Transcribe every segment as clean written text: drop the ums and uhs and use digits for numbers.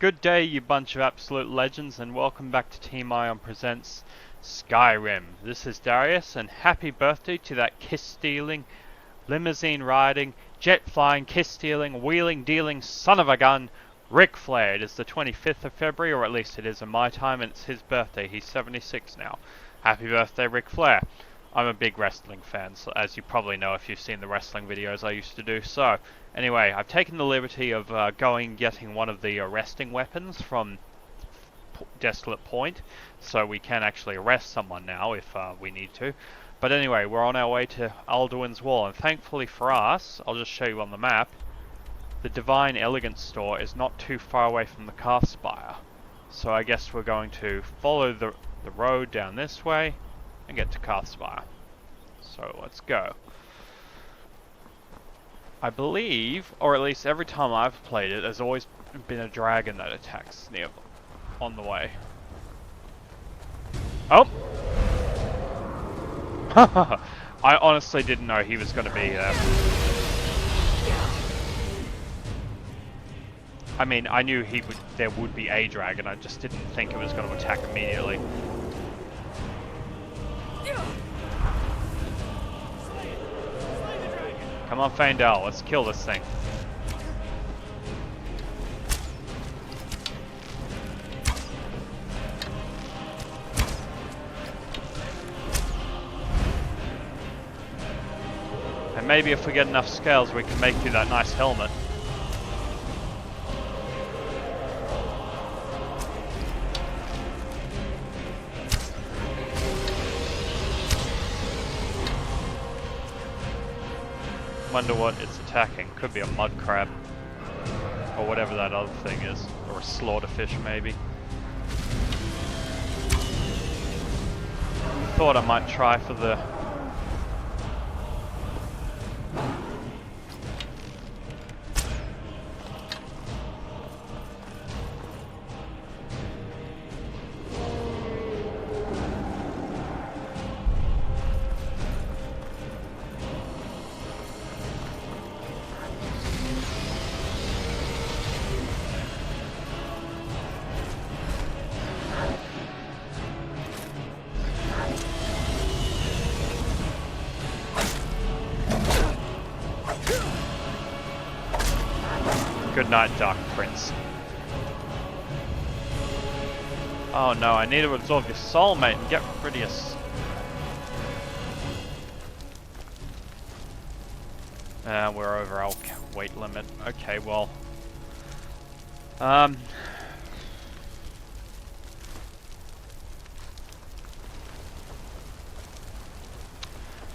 Good day, you bunch of absolute legends, and welcome back to Team Ion Presents Skyrim. This is Darius, and happy birthday to that kiss-stealing, limousine-riding, jet-flying, kiss-stealing, wheeling-dealing son of a gun, Ric Flair. It is the 25th of February, or at least it is in my time, and it's his birthday. He's 76 now. Happy birthday, Ric Flair. I'm a big wrestling fan, so as you probably know if you've seen the wrestling videos I used to do. So, anyway, I've taken the liberty of getting one of the arresting weapons from Desolate Point, so we can actually arrest someone now if we need to. But anyway, we're on our way to Alduin's Wall, and thankfully for us, I'll just show you on the map, the Divine Elegance store is not too far away from the Calf Spire. So I guess we're going to follow the road down this way and get to Calf Spire. So let's go. I believe, or at least every time I've played it, there's always been a dragon that attacks on the way. Oh! I honestly didn't know he was going to be there. I mean, I knew there would be a dragon, I just didn't think it was going to attack immediately. Come on, Faendal, let's kill this thing. And maybe if we get enough scales, we can make you that nice helmet. Wonder what it's attacking. Could be a mud crab. Or whatever that other thing is. Or a slaughterfish, maybe. Thought I might try for the... Good night, Dark Prince. Oh no, I need to absorb your soul, mate, and get rid of your... we're over our weight limit. Okay, well...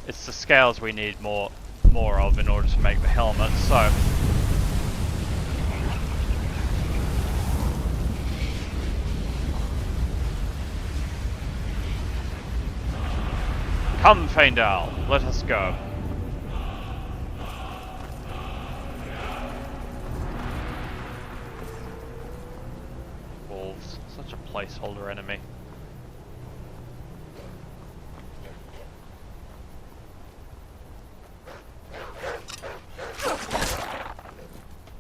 It's the scales we need more of in order to make the helmet, so... Come, Faendal, let us go. Wolves, such a placeholder enemy.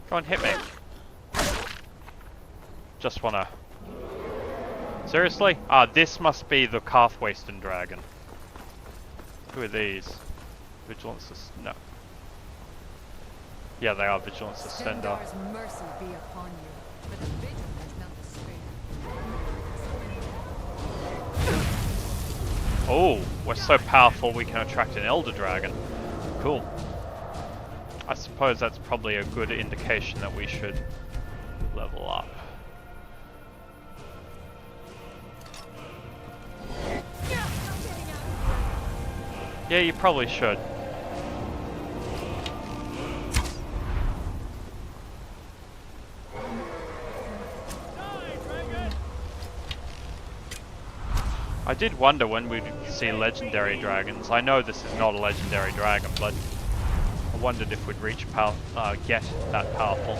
Go and hit me. Just wanna... Seriously? Ah, this must be the Calf-Wasten Dragon. Who are these? Vigilance... no. Yeah, they are Vigilance Suspender. Mercy be upon you, but the vigil has not spared. Oh, we're so powerful we can attract an Elder Dragon. Cool. I suppose that's probably a good indication that we should level up. Yeah, you probably should. I did wonder when we'd see legendary dragons. I know this is not a legendary dragon, but I wondered if we'd reach get that powerful.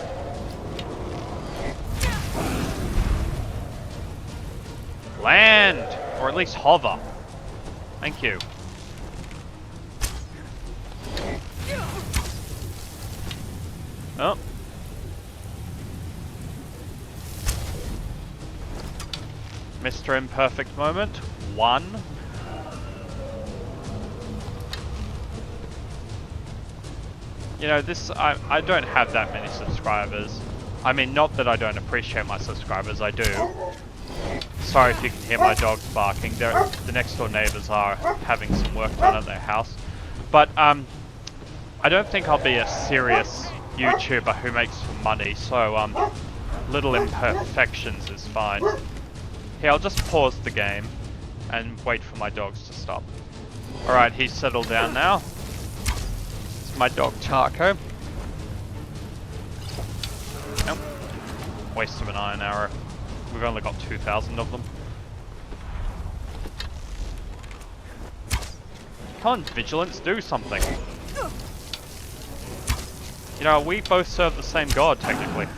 Land! Or at least hover. Thank you. Oh. Mr. Imperfect moment. 1. You know, I don't have that many subscribers. I mean, not that I don't appreciate my subscribers, I do. Sorry if you can hear my dogs barking. The next door neighbors are having some work done at their house. But, I don't think I'll be a serious YouTuber who makes money, so, little imperfections is fine. Here, I'll just pause the game and wait for my dogs to stop. Alright, he's settled down now. It's my dog, Charco. Nope. Waste of an iron arrow. We've only got 2,000 of them. Come on, Vigilance, do something. You know, we both serve the same god, technically.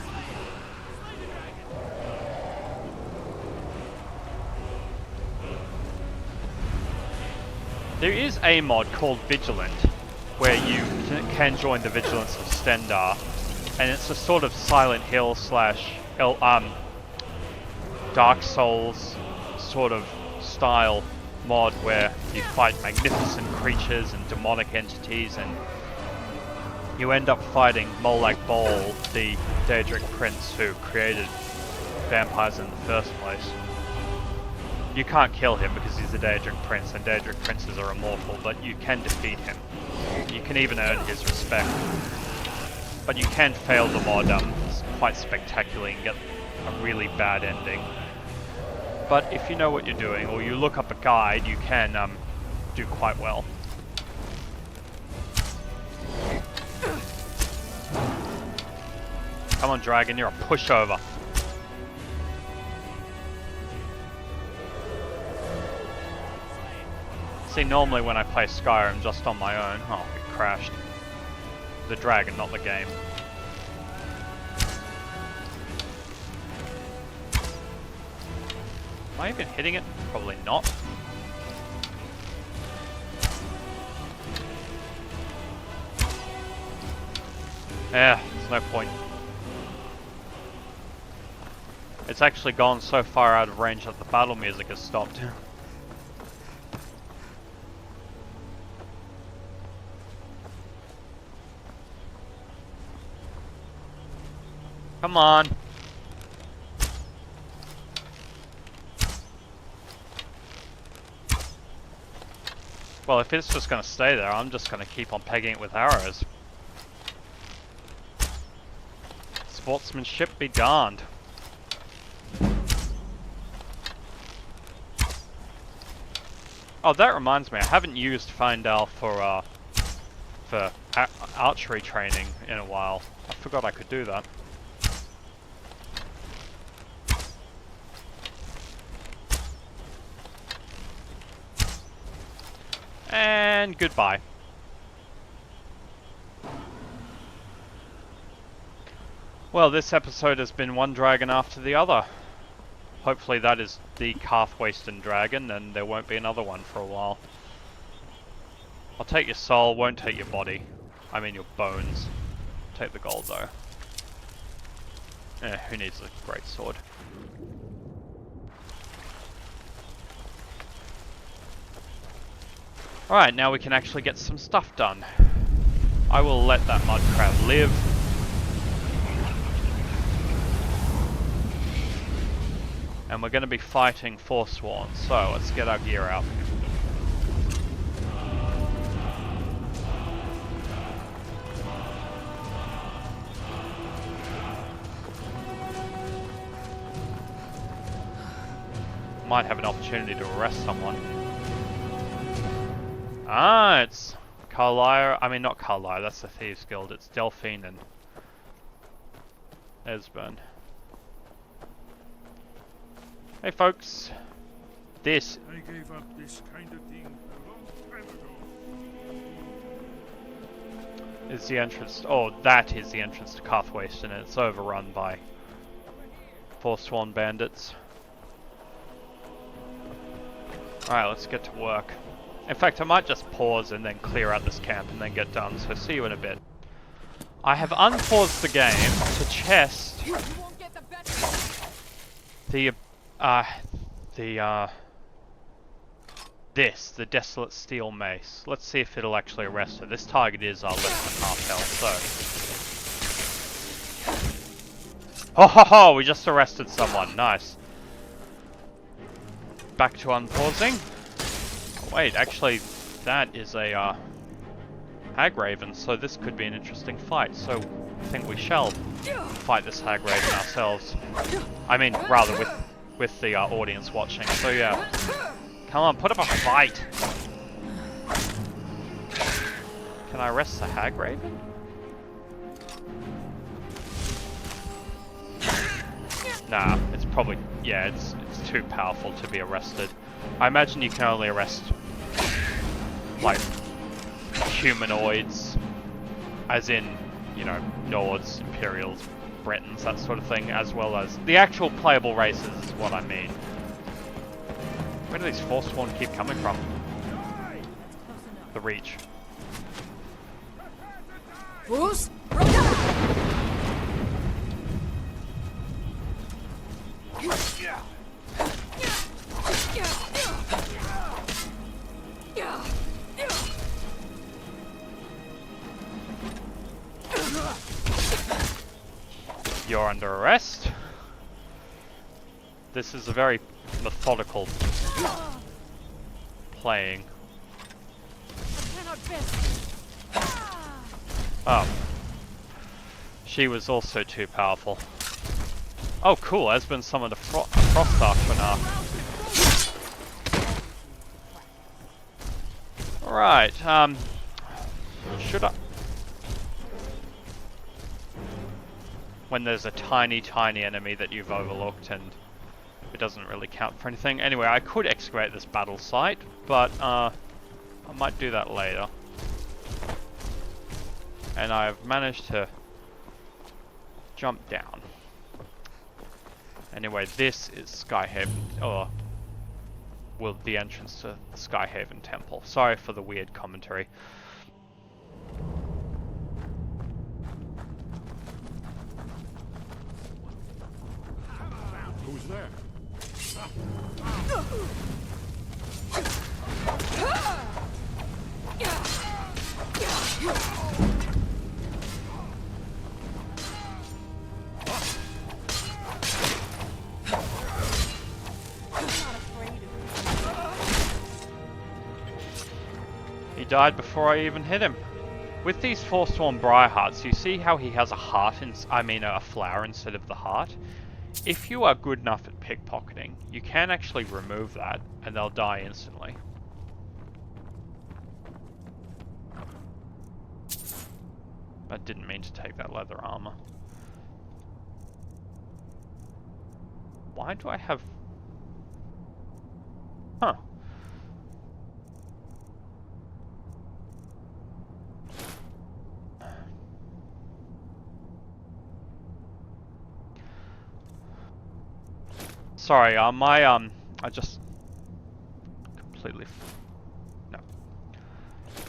There is a mod called Vigilant, where you can join the Vigilance of Stendar, and it's a sort of Silent Hill slash Dark Souls sort of style mod where you fight magnificent creatures and demonic entities, and you end up fighting Molag Bal, the Daedric prince who created vampires in the first place. You can't kill him because he's a Daedric prince, and Daedric princes are immortal, but you can defeat him. You can even earn his respect. But you can fail the mod quite spectacularly and get a really bad ending. But if you know what you're doing, or you look up a guide, you can do quite well. Come on, dragon, you're a pushover. See, normally when I play Skyrim just on my own... Oh, it crashed. The dragon, not the game. Am I even hitting it? Probably not. Yeah, there's no point. It's actually gone so far out of range that the battle music has stopped. Come on. Well, if it's just going to stay there, I'm just going to keep on pegging it with arrows. Sportsmanship be darned. Oh, that reminds me, I haven't used Findal for archery training in a while. I forgot I could do that. And goodbye. Well, this episode has been one dragon after the other. Hopefully that is the Calf-Wasted dragon, and there won't be another one for a while. I'll take your soul, won't take your body. I mean your bones. Take the gold though. Who needs a great sword? Alright, now we can actually get some stuff done. I will let that mud crab live. And we're going to be fighting Forsworn, so let's get our gear out. Might have an opportunity to arrest someone. Ah, it's Carlisle. I mean, not Carlisle, that's the Thieves Guild. It's Delphine and Esbern. Hey folks, this I gave up this kind of thing a long time ago. is the entrance. Oh, that is the entrance to Calf-Wasted, and it's overrun by Forsworn bandits. Alright, let's get to work. In fact, I might just pause and then clear out this camp and then get done, so see you in a bit. I have unpaused the game to chest the the the Desolate Steel Mace. Let's see if it'll actually arrest her. This target is less than half health, so... Oh ho ho! We just arrested someone. Nice. Back to unpausing. Oh, wait, actually, that is a Hag Raven, so this could be an interesting fight. So, I think we shall fight this Hag Raven ourselves. I mean, rather with the audience watching. So yeah. Come on, put up a fight! Can I arrest the Hag Raven? Nah, it's probably... yeah, it's too powerful to be arrested. I imagine you can only arrest, like, humanoids, as in, you know, Nords, Imperials, Bretons, that sort of thing, as well as the actual playable races is what I mean. Where do these Forsworn keep coming from? The Reach. Bruce? You're under arrest. This is a very methodical playing. Oh. She was also too powerful. Oh cool, Esben summoned a Frost Archer now. Alright, should I... when there's a tiny enemy that you've overlooked and it doesn't really count for anything. Anyway, I could excavate this battle site, but I might do that later. And I've managed to jump down. Anyway, this is Skyhaven, or well, the entrance to the Skyhaven Temple. Sorry for the weird commentary. Who's there? He died before I even hit him. With these Forsworn Briar Hearts, you see how he has a heart, a flower instead of the heart? If you are good enough at pickpocketing, you can actually remove that, and they'll die instantly. I didn't mean to take that leather armor. Why do I have... Huh. Sorry, I just completely no.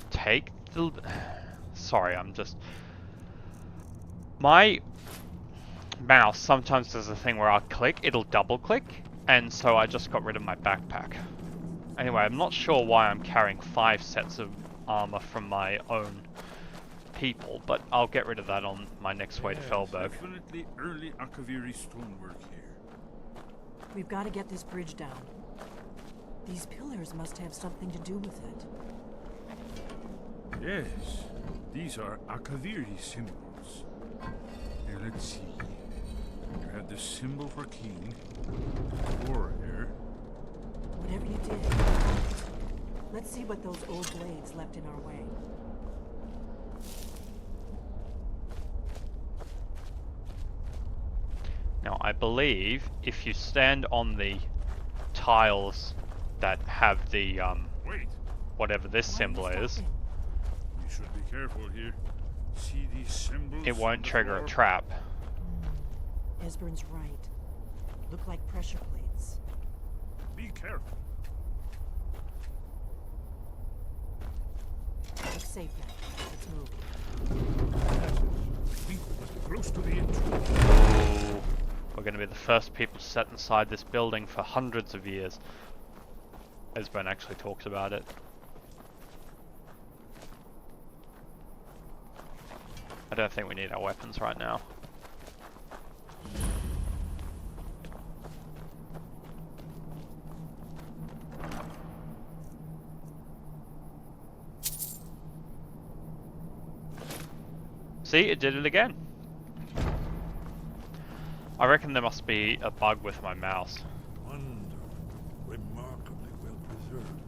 Take the... Sorry, my mouse sometimes does a thing where I'll click, it'll double click, and so I just got rid of my backpack. Anyway, I'm not sure why I'm carrying 5 sets of armor from my own people, but I'll get rid of that on my next way to Felberg. Definitely early Akaviri stonework here. We've got to get this bridge down. These pillars must have something to do with it. Yes, these are Akaviri symbols. Here, let's see. You had the symbol for king, warrior. Whatever you did, let's see what those old blades left in our way. Now, I believe if you stand on the tiles that have the, Wait, whatever this symbol is, you should be careful here. See these symbols? it won't trigger a trap. Esbern's right. Look like pressure plates. Be careful. Looks safe now. Let's move. I think we're close to the entrance. We're going to be the first people set inside this building for hundreds of years. Esbern actually talks about it. I don't think we need our weapons right now. See, it did it again. I reckon there must be a bug with my mouse. Wonderful, remarkably well preserved.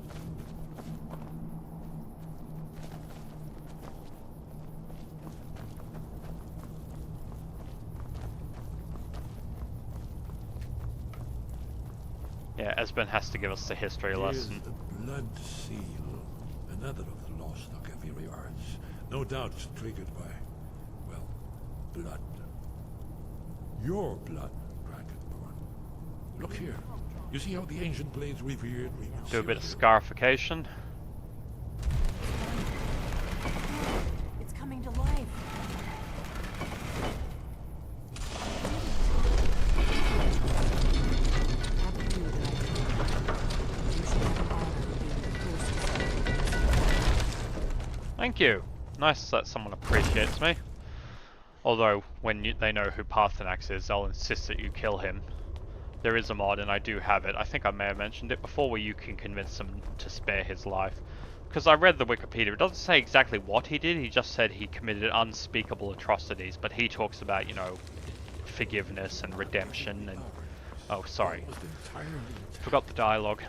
Yeah, Esbern has to give us the history lesson. Here's the blood seal, another of the lost Akaviri arts. No doubt triggered by, well, blood. Your blood, Dragonborn. Look here. You see how the ancient blades revered? Do a bit of scarification. It's coming to life. Thank you. Nice that someone appreciates me. Although, when they know who Parthenax is, they'll insist that you kill him. There is a mod, and I do have it. I think I may have mentioned it before, where you can convince him to spare his life. Because I read the Wikipedia, it doesn't say exactly what he did, he just said he committed unspeakable atrocities, but he talks about, you know, forgiveness and redemption and... Oh, sorry. Forgot the dialogue.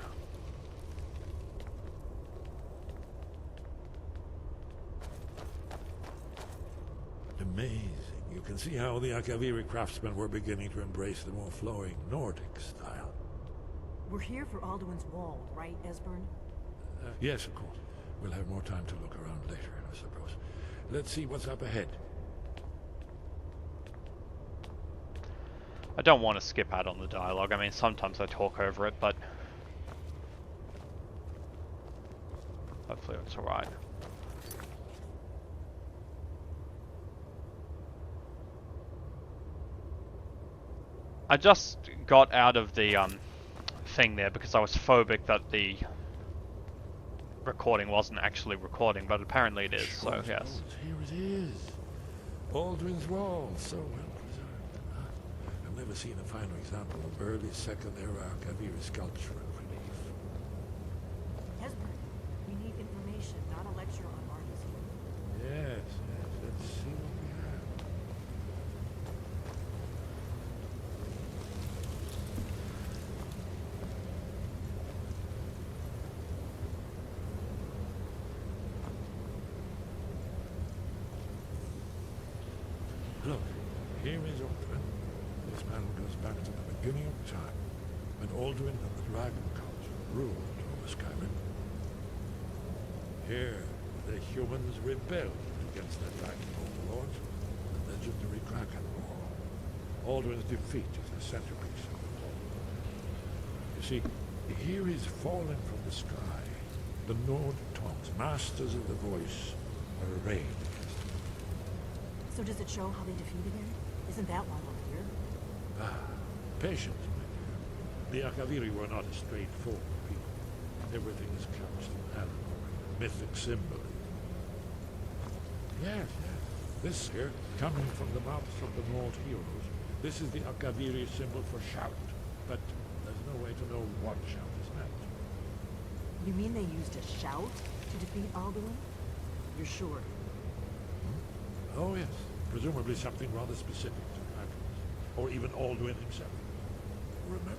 Amazing. You can see how the Akaviri craftsmen were beginning to embrace the more flowing Nordic style. We're here for Alduin's Wall, right, Esbern? Yes, of course. We'll have more time to look around later, I suppose. Let's see what's up ahead. I don't want to skip out on the dialogue. I mean, sometimes I talk over it, but... hopefully it's alright. I just got out of the thing there because I was phobic that the recording wasn't actually recording, but apparently it is, so yes. Here it is. Alduin's Wall, so well preserved. I've never seen a finer example of early Second Era Akaviri sculpture and relief. Esbern, we need information, not a lecture on artistry. Yes, yes, let's see what we have. Look, here is Alduin. This panel goes back to the beginning of time, when Alduin and the Dragon Cult ruled over Skyrim. Here, the humans rebelled against their dragon overlords, the legendary Kraken War. Alduin's defeat is the centerpiece of the plot. You see, here is fallen from the sky. The Nord tongues, masters of the voice, are arrayed against him. So does it show how they defeated him? Isn't that why we're here? Patience, my dear. The Akaviri were not a straightforward people. Everything is couched in allegory, mythic symbolism. Yes, yes. This here, coming from the mouths of the Nord heroes, this is the Akaviri symbol for shout. But there's no way to know what shout is meant. You mean they used a shout to defeat Alduin? You're sure? Oh yes, presumably something rather specific to Atlas, or even Alduin himself. Remember,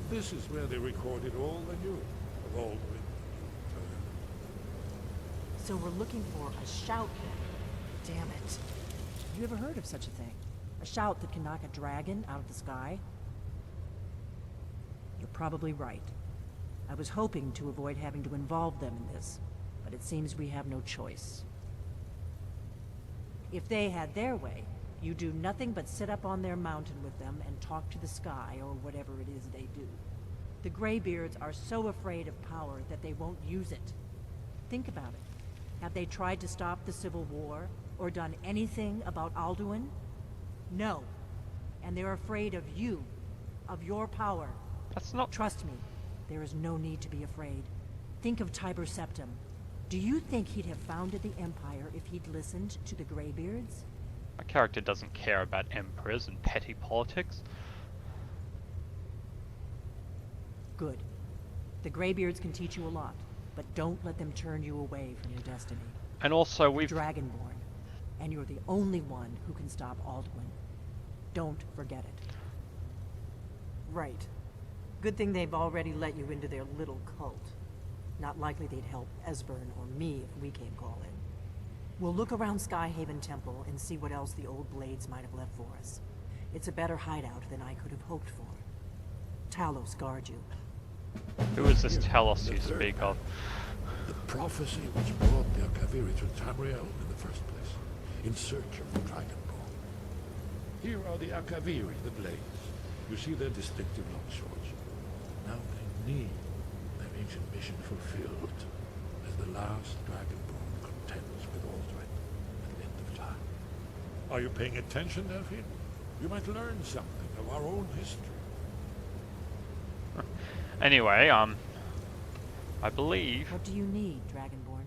this is where they recorded all the news of Alduin. So we're looking for a shout then. Damn it. Have you ever heard of such a thing? A shout that can knock a dragon out of the sky? You're probably right. I was hoping to avoid having to involve them in this, but it seems we have no choice. If they had their way, you do nothing but sit up on their mountain with them and talk to the sky, or whatever it is they do. The Greybeards are so afraid of power that they won't use it. Think about it. Have they tried to stop the Civil War, or done anything about Alduin? No. And they're afraid of you, of your power. That's not... Trust me, there is no need to be afraid. Think of Tiber Septim. Do you think he'd have founded the Empire if he'd listened to the Greybeards? My character doesn't care about emperors and petty politics. Good. The Greybeards can teach you a lot, but don't let them turn you away from your destiny. And also we've... Dragonborn, and you're the only one who can stop Alduin. Don't forget it. Right. Good thing they've already let you into their little cult. Not likely they'd help Esbern or me if we came calling. We'll look around Skyhaven Temple and see what else the old Blades might have left for us. It's a better hideout than I could have hoped for. Talos guard you. Who is this Talos you speak of? The prophecy which brought the Akaviri to Tamriel in the first place, in search of the Dragonborn. Here are the Akaviri, the Blades. You see their distinctive long swords. Now they need their ancient mission fulfilled, as the last Dragonborn contends with Alduin at the end of time. Are you paying attention, Delphine? You might learn something of our own history. Anyway, I believe What do you need, Dragonborn?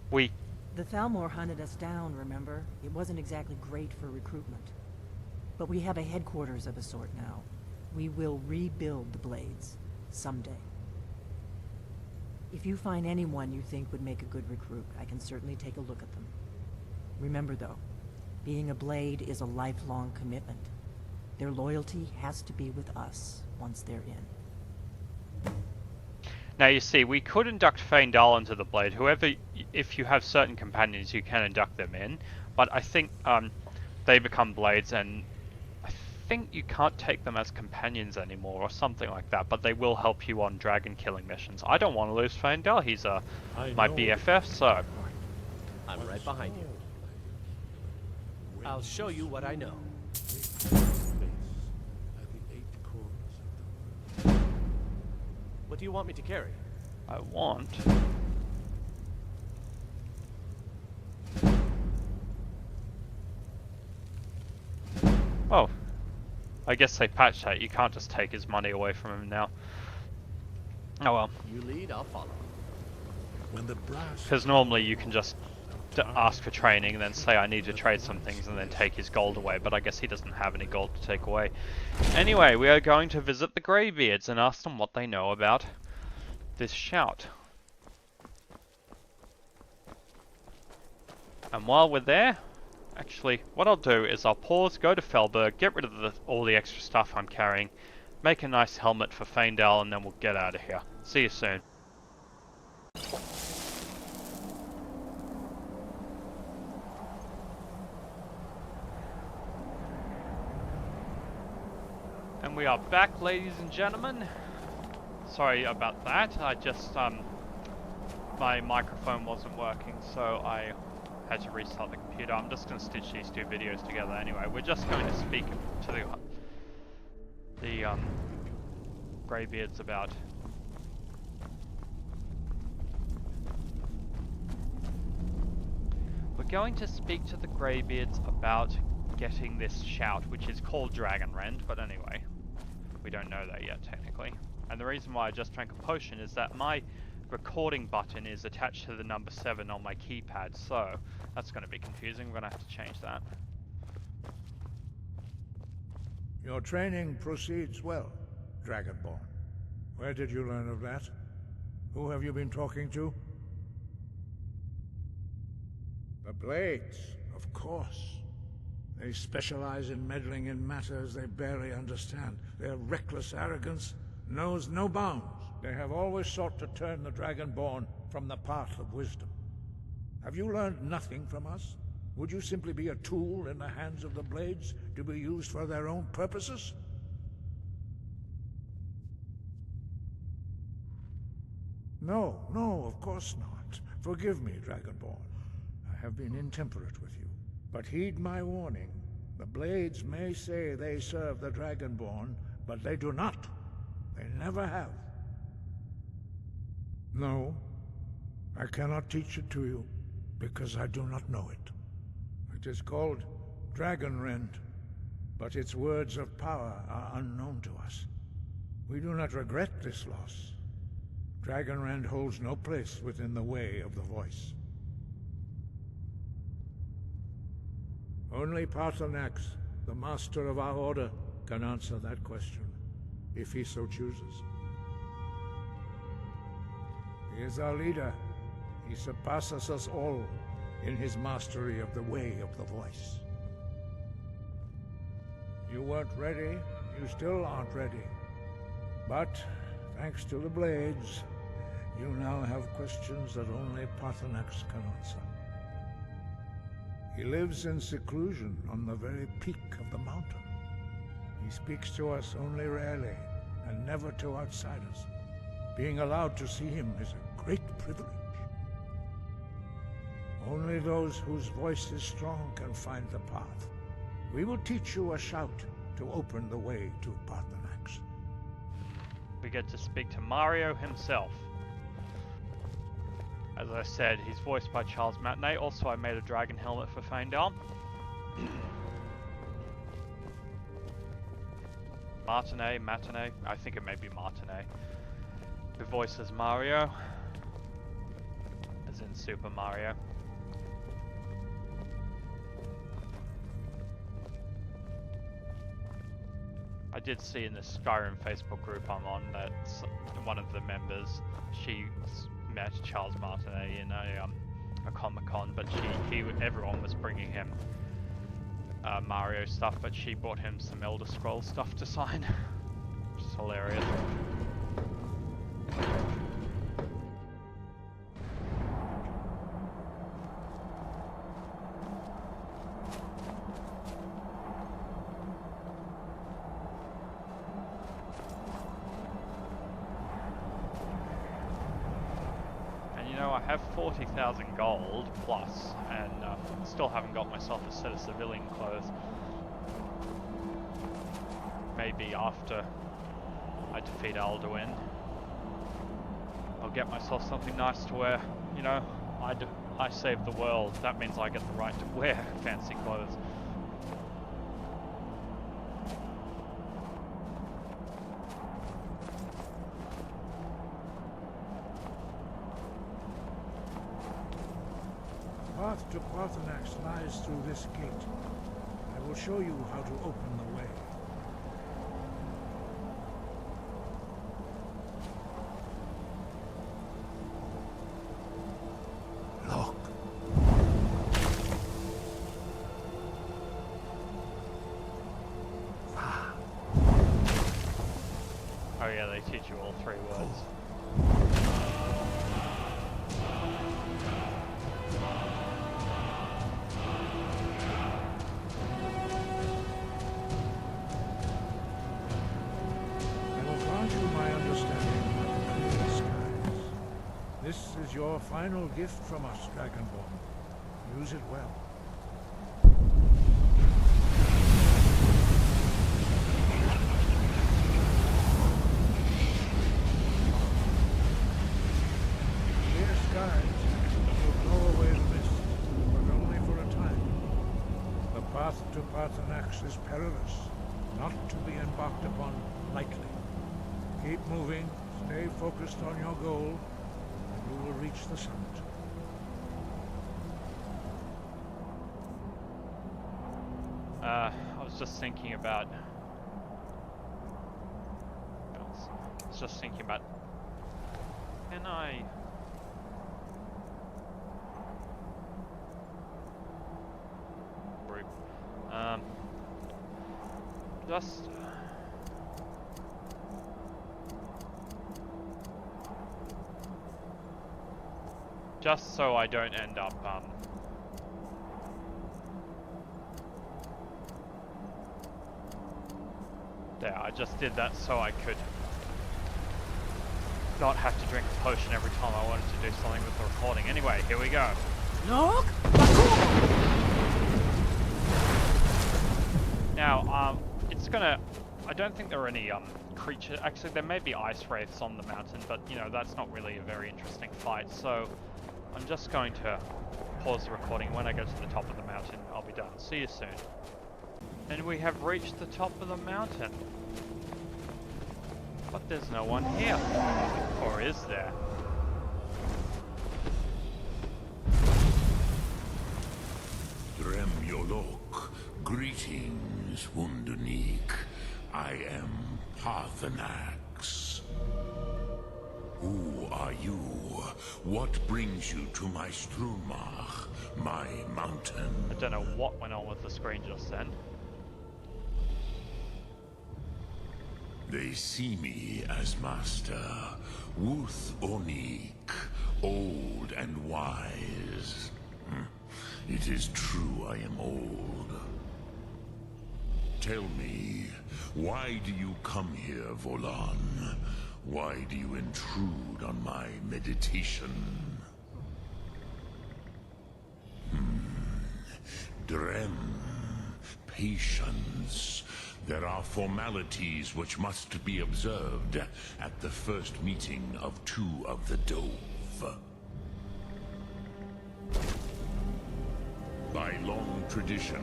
we... The Thalmor hunted us down, remember? It wasn't exactly great for recruitment. But we have a headquarters of a sort now. We will rebuild the Blades, someday. If you find anyone you think would make a good recruit, I can certainly take a look at them. Remember though, being a Blade is a lifelong commitment. Their loyalty has to be with us once they're in. Now you see, we could induct Feindal into the Blade. Whoever, if you have certain companions, you can induct them in. But I think they become Blades, and I think you can't take them as companions anymore, or something like that. But they will help you on dragon killing missions. I don't want to lose Feindal. He's my BFF, so... I'm right behind you. I'll show you what I know. What do you want me to carry? I want... Oh. I guess they patched that. You can't just take his money away from him now. Oh well. You lead, I'll follow. When the brass... Because normally you can just ask for training and then say I need to trade some things and then take his gold away, but I guess he doesn't have any gold to take away. Anyway, we are going to visit the Greybeards and ask them what they know about this shout. And while we're there, actually, what I'll do is I'll pause, go to Felberg, get rid of all the extra stuff I'm carrying, make a nice helmet for Feindal, and then we'll get out of here. See you soon. And we are back, ladies and gentlemen. Sorry about that. I just, my microphone wasn't working, so I had to restart the computer. I'm just going to stitch these two videos together anyway. We're just going to speak to the Greybeards about... We're going to speak to the Greybeards about getting this shout, which is called Dragon Rend, but anyway, we don't know that yet technically. And the reason why I just drank a potion is that my recording button is attached to the number 7 on my keypad, so that's going to be confusing. We're going to have to change that. Your training proceeds well, Dragonborn. Where did you learn of that? Who have you been talking to? The Blades, of course. They specialize in meddling in matters they barely understand. Their reckless arrogance knows no bounds. They have always sought to turn the Dragonborn from the path of wisdom. Have you learned nothing from us? Would you simply be a tool in the hands of the Blades to be used for their own purposes? No, of course not. Forgive me, Dragonborn. I have been intemperate with you. But heed my warning. The Blades may say they serve the Dragonborn, but they do not. They never have. No, I cannot teach it to you, because I do not know it. It is called Dragon Rend. but its words of power are unknown to us. We do not regret this loss. Dragonrend holds no place within the way of the voice. Only Paarthurnax, the master of our order, can answer that question, if he so chooses. He is our leader. He surpasses us all in his mastery of the way of the voice. You weren't ready, you still aren't ready. But, thanks to the blades, you now have questions that only Paarthurnax can answer. He lives in seclusion on the very peak of the mountain. He speaks to us only rarely, and never to outsiders. Being allowed to see him is a great privilege. Only those whose voice is strong can find the path. We will teach you a shout to open the way to Paarthurnax. We get to speak to Mario himself. As I said, he's voiced by Charles Martinet. Also, I made a dragon helmet for Faendal. Martinet, I think it may be Martinet, who voices Mario, as in Super Mario. I did see in the Skyrim Facebook group I'm on that one of the members, she met Charles Martinet in a Comic-Con, but everyone was bringing him Mario stuff, but she bought him some Elder Scrolls stuff to sign, which is hilarious. I have 40,000 gold plus, and still haven't got myself a set of civilian clothes. Maybe after I defeat Alduin, I'll get myself something nice to wear. You know, I saved the world. That means I get the right to wear fancy clothes. The path to Paarthurnax lies through this gate. I will show you how to open the way. Look. Oh yeah, they teach you all 3 words. This is your final gift from us, Dragonborn. Use it well. Clear skies will blow away the mist, but only for a time. The path to Paarthurnax is perilous, not to be embarked upon lightly. Keep moving, stay focused on your goal, you will reach the summit. I was just thinking about... Can I... Group. Just... Just so I don't end up, there, I just did that so I could not have to drink a potion every time I wanted to do something with the recording. Anyway, here we go. Look! Now, it's gonna... I don't think there are any, creatures... Actually, there may be ice wraiths on the mountain, but, you know, that's not really a very interesting fight, so... I'm just going to pause the recording. When I go to the top of the mountain, I'll be done. See you soon. And we have reached the top of the mountain. But there's no one here. Or is there? Dremyolok, greetings, Wundernik. I am Parthenax. Who are you? What brings you to my Strumach, my mountain? I don't know what went on with the screen just then. They see me as master, Wuth Onik, old and wise. It is true I am old. Tell me, why do you come here, Volan? Why do you intrude on my meditation? Drem, patience. There are formalities which must be observed at the first meeting of two of the Dove. By long tradition,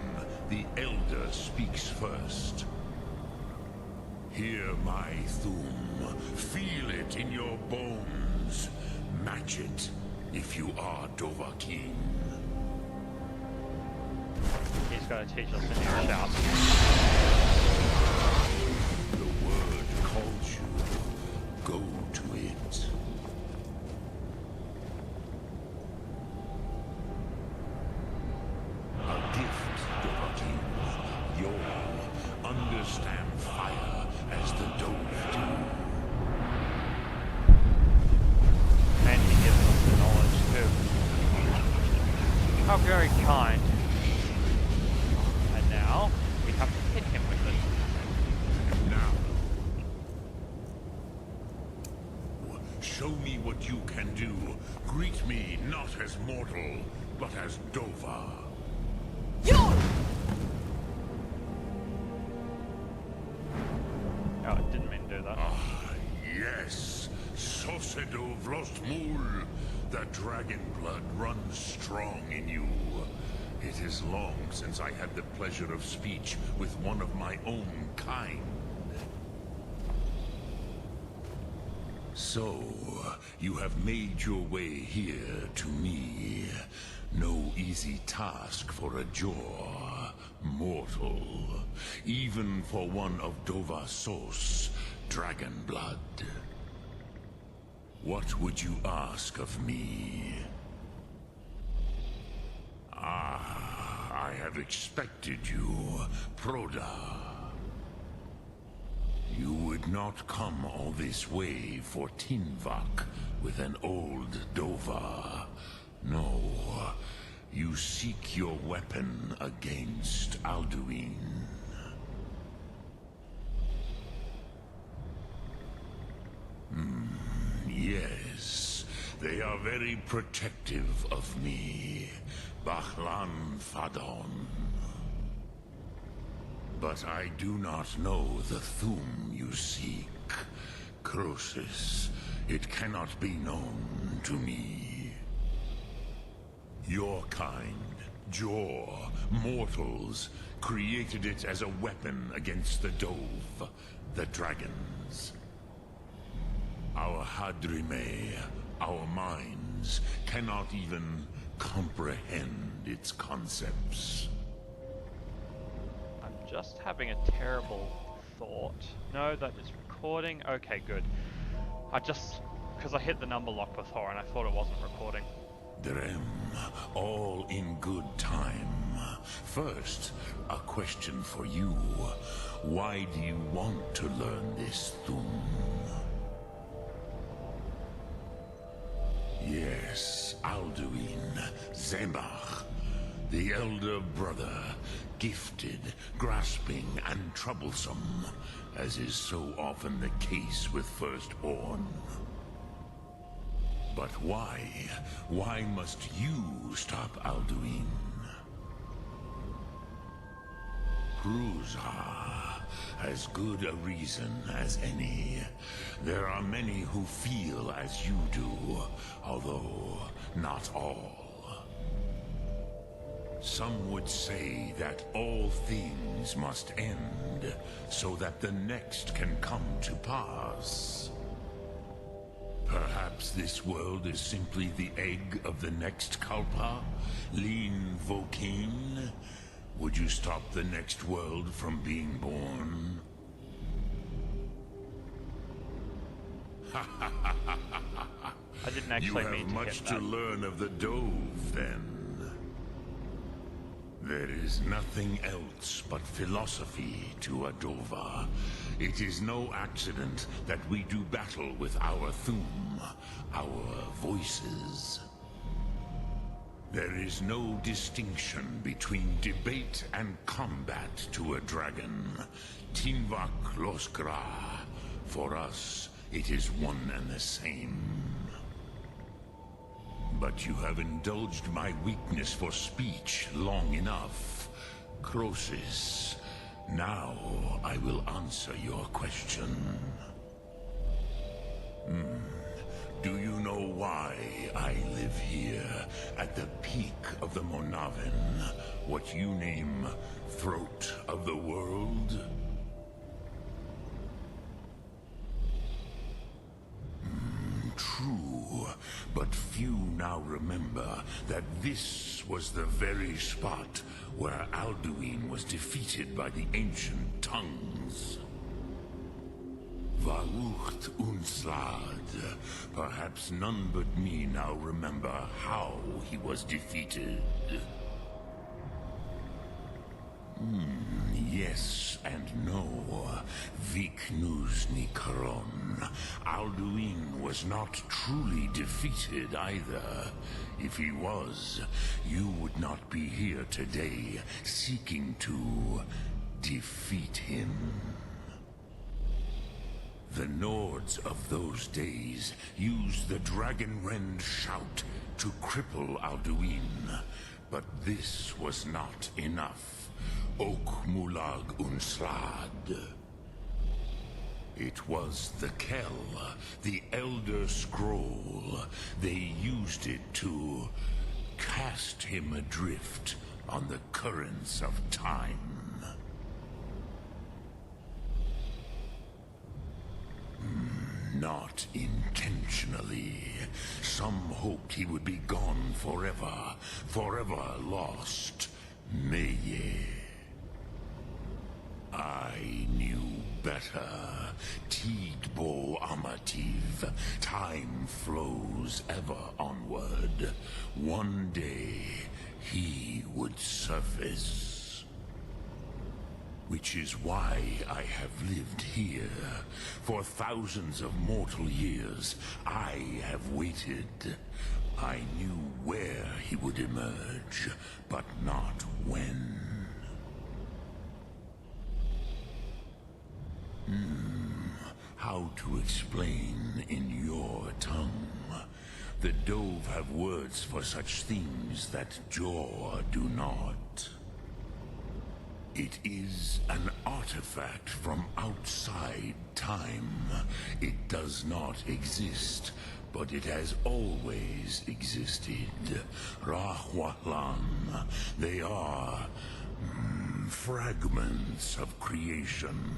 the Elder speaks first. Hear my Thum. Feel it in your bones. Match it if you are Dovahkiin. He's going to teach us a new shout. The word calls you. Go to it. A gift, Dovahkiin. You'll understand fire as the Dove do. And he gives us the knowledge too. How very kind. And now, we have to hit him with it. Now, show me what you can do. Greet me not as mortal, but as Dova. Oh, I didn't mean to do that. Ah, yes. Sosedo Vlostmul. The dragon blood runs strong in you. It is long since I had the pleasure of speech with one of my own kind. So, you have made your way here to me. No easy task for a Jor, mortal. Even for one of Dovasos, dragon blood. What would you ask of me? Ah, I have expected you, Proda. You would not come all this way for Tinvak with an old Dova. No, you seek your weapon against Alduin. Yes, they are very protective of me, Bachlan Fadon. But I do not know the Thum you seek. Croesus, it cannot be known to me. Your kind, Jor, mortals, created it as a weapon against the Dove, the dragons. Our Hadrime, our minds, cannot even comprehend its concepts. I'm just having a terrible thought. No, that is recording. Okay, good. Because I hit the number lock before and I thought it wasn't recording. Drem, all in good time. First, a question for you. Why do you want to learn this Thum? Yes, Alduin, Zemach, the elder brother, gifted, grasping, and troublesome, as is so often the case with firstborn. But why? Why must you stop Alduin? Kruza, as good a reason as any. There are many who feel as you do, although not all. Some would say that all things must end so that the next can come to pass. Perhaps this world is simply the egg of the next Kalpa, Lin Vokin. Would you stop the next world from being born? I didn't actually You mean have to much hit to that. learn of the Dove, then. There is nothing else but philosophy to a Dova. It is no accident that we do battle with our Thum, our voices. There is no distinction between debate and combat to a dragon. Tinvak Loskra. For us, it is one and the same. But you have indulged my weakness for speech long enough. Croesus, now I will answer your question. Do you know why I live here, at the peak of the Monaven, what you name Throat of the World? True, but few now remember that this was the very spot where Alduin was defeated by the ancient tongues. Varucht Unslad. Perhaps none but me now remember how he was defeated. Yes and no. Viknus Nikaron. Alduin was not truly defeated either. If he was, you would not be here today seeking to defeat him. The Nords of those days used the Dragonrend shout to cripple Alduin, but this was not enough. Ok Mulag Unslad. It was the Kell, the Elder Scroll. They used it to cast him adrift on the currents of time. Not intentionally. Some hoped he would be gone forever, forever lost. Meye. I knew better. Tidbo Amativ. Time flows ever onward. One day, he would surface. Which is why I have lived here. For thousands of mortal years, I have waited. I knew where he would emerge, but not when. How to explain in your tongue? The Dove have words for such things that Jor do not. It is an artifact from outside time. It does not exist, but it has always existed. Rahwalan. They are fragments of creation.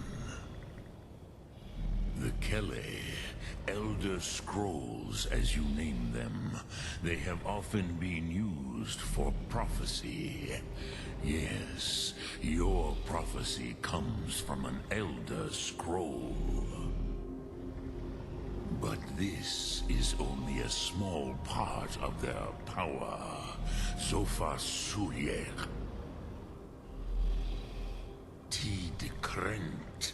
The Kele, Elder Scrolls as you name them, they have often been used for prophecy. Yes, your prophecy comes from an Elder Scroll. But this is only a small part of their power. Sofa Suyer. Tid Krent.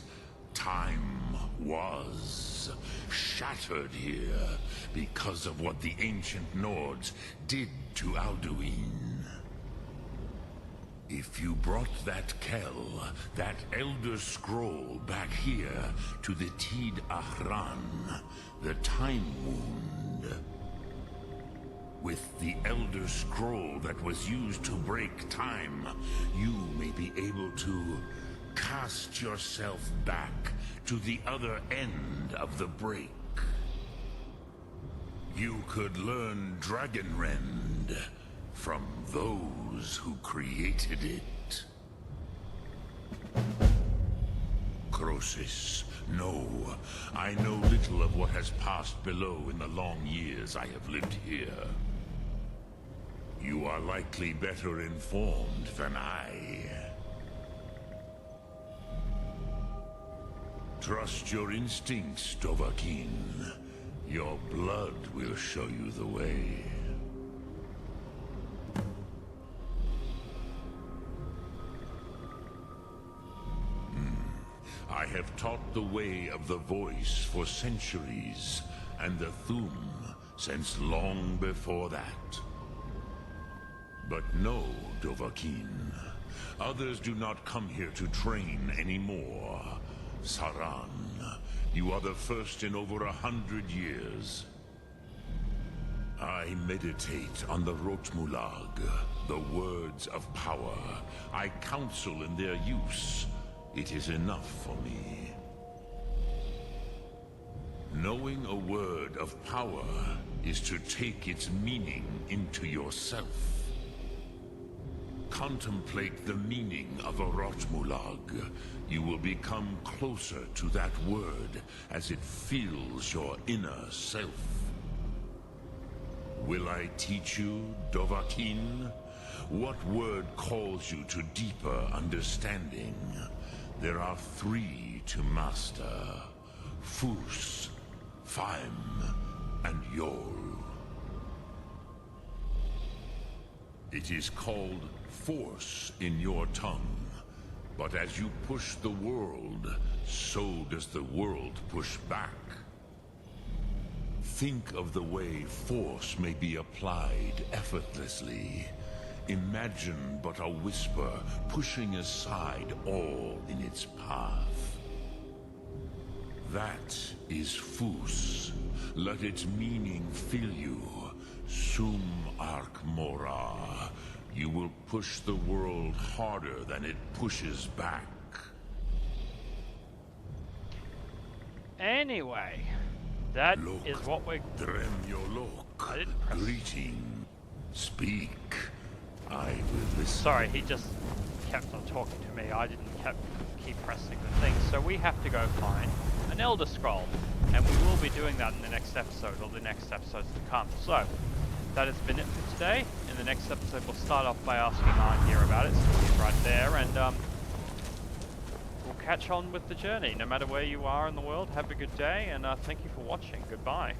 Time was shattered here because of what the ancient Nords did to Alduin. If you brought that Kell, that Elder Scroll back here to the Tid Ahran, the Time Wound, with the Elder Scroll that was used to break time, you may be able to cast yourself back to the other end of the break. You could learn Dragonrend, from those who created it. Croesus, no. I know little of what has passed below in the long years I have lived here. You are likely better informed than I. Trust your instincts, Dovahkiin. Your blood will show you the way. I have taught the way of the voice for centuries, and the Thum since long before that. But no, Dovahkiin. Others do not come here to train anymore. Saran, you are the first in over 100 years. I meditate on the Rotmulag, the words of power. I counsel in their use. It is enough for me. Knowing a word of power is to take its meaning into yourself. Contemplate the meaning of a Rotmulag. You will become closer to that word as it fills your inner self. Will I teach you, Dovahkiin? What word calls you to deeper understanding? There are 3 to master: Fus, Faim, and Yol. It is called force in your tongue, but as you push the world, so does the world push back. Think of the way force may be applied effortlessly. Imagine but a whisper pushing aside all in its path. That is Fus. Let its meaning fill you. Sum Arc Mora. You will push the world harder than it pushes back. Anyway, that Look, is what we're... Drem Yolok. I didn't press... Greeting. Speak. I will listen. Sorry, he just kept on talking to me. I didn't keep pressing the thing. So we have to go find an Elder Scroll. And we will be doing that in the next episode, or the next episodes to come. So, that has been it for today. In the next episode, we'll start off by asking Arn here about it, so he's right there, and we'll catch on with the journey. No matter where you are in the world, have a good day, and thank you for watching. Goodbye.